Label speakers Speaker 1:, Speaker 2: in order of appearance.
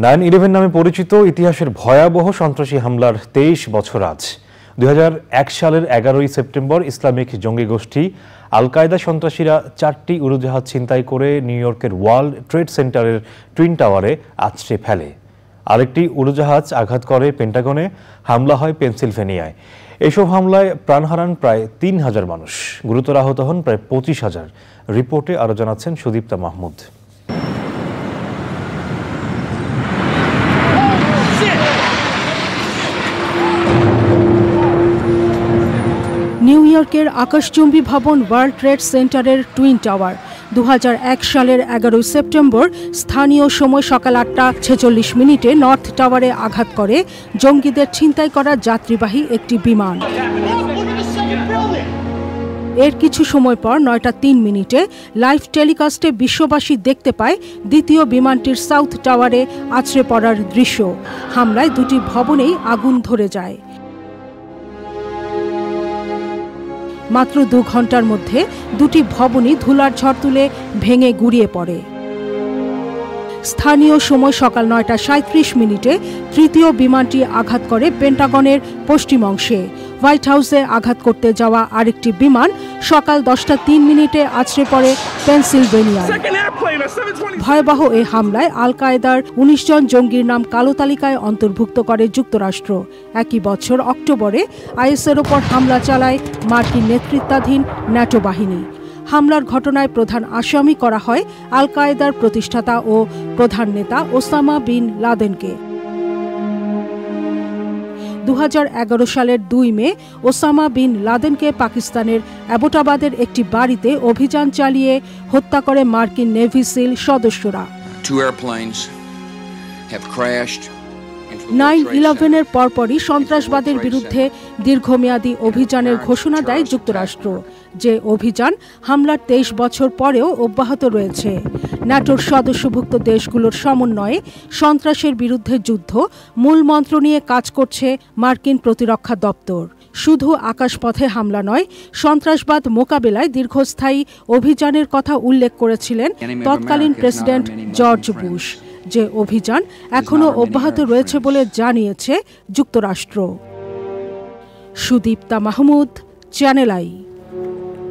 Speaker 1: 9/11 নামে পরিচিত ইতিহাসের ভয়াবহ সন্ত্রাসী হামলার 23 বছর আজ। 2001 সালের 11ই সেপ্টেম্বর ইসলামিক জঙ্গি গোষ্ঠী আল কায়দা সন্ত্রাসীরা 4টি উড়োজাহাজ ছিনতাই করে নিউ ইয়র্কের ওয়ার্ল্ড ট্রেড সেন্টারের টুইন টাওয়ারে আছড়ে ফেলে। আরেকটি উড়োজাহাজ আঘাত করে পেন্টাগনে, হামলা হয় পেনসিলভেনিয়ায়। এসব হামলায় প্রাণ হারান প্রায় 3000 মানুষ, গুরুতর আহত হন প্রায় 25,000। রিপোর্টে আরও জানাচ্ছেন সুদীপ্তা মাহমুদ।
Speaker 2: নিউ ইয়র্কের আকাশচুম্বী ভবন ওয়ার্ল্ড ট্রেড সেন্টারের টুইন টাওয়ার 2001 সালের 11 সেপ্টেম্বর স্থানীয় সময় সকাল 8:46 নর্থ টাওয়ারে আঘাত করে জঙ্গিদের ছিনতাই করা যাত্রীবাহী একটি বিমান। এর কিছু সময় পর 9:03 লাইভ টেলিকাস্টে বিশ্ববাসী দেখতে পায় দ্বিতীয় বিমানটির সাউথ টাওয়ারে আছড়ে পড়ার দৃশ্য। হামলায় দুটি ভবনেই আগুন ধরে যায়। মাত্র 2 ঘন্টার মধ্যে দুটি ভবনই ধুলার ঝড় তুলে ভেঙে গুড়িয়ে পড়ে। স্থানীয় সময় সকাল 9:37 তৃতীয় বিমানটি আঘাত করে পেন্টাগনের পশ্চিম অংশে। হোয়াইট হাউসে আঘাত করতে যাওয়া আরেকটি বিমান সকাল 10:03 আছড়ে পড়ে পেনসিলভেনিয়ায়। ভয়াবহ এই হামলায় আল কায়দার 19 জন জঙ্গির নাম কালো তালিকায় অন্তর্ভুক্ত করে যুক্তরাষ্ট্র। একই বছর অক্টোবরে আইএসের ওপর হামলা চালায় মার্কিন নেতৃত্বাধীন ন্যাটো বাহিনী। হামলার ঘটনায় প্রধান আসামি করা হয় আল কায়দার প্রতিষ্ঠাতা ও প্রধান নেতা ওসামা বিন লাদেনকে। 2011 সালের 2 মে ওসামা বিন লাদেনকে পাকিস্তানের অ্যাবোটাবাদের একটি বাড়িতে অভিযান চালিয়ে হত্যা করে মার্কিন নেভি সিল সদস্যরা। 9/11-এর পরপরই সন্ত্রাসবাদের বিরুদ্ধে দীর্ঘমেয়াদী অভিযানের ঘোষণা দেয় যুক্তরাষ্ট্র, যে অভিযান হামলার 23 বছর পরেও অব্যাহত রয়েছে। ন্যাটোর সদস্যভুক্ত দেশগুলোর সমন্বয়ে সন্ত্রাসের বিরুদ্ধে যুদ্ধ মূল মন্ত্র নিয়ে কাজ করছে মার্কিন প্রতিরক্ষা দপ্তর। শুধু আকাশপথে হামলা নয়, সন্ত্রাসবাদ মোকাবেলায় দীর্ঘস্থায়ী অভিযানের কথা উল্লেখ করেছিলেন তৎকালীন প্রেসিডেন্ট জর্জ বুশ, যে অভিযান এখনও অব্যাহত রয়েছে বলে জানিয়েছে যুক্তরাষ্ট্র। Sudipta Mahmud, channel I.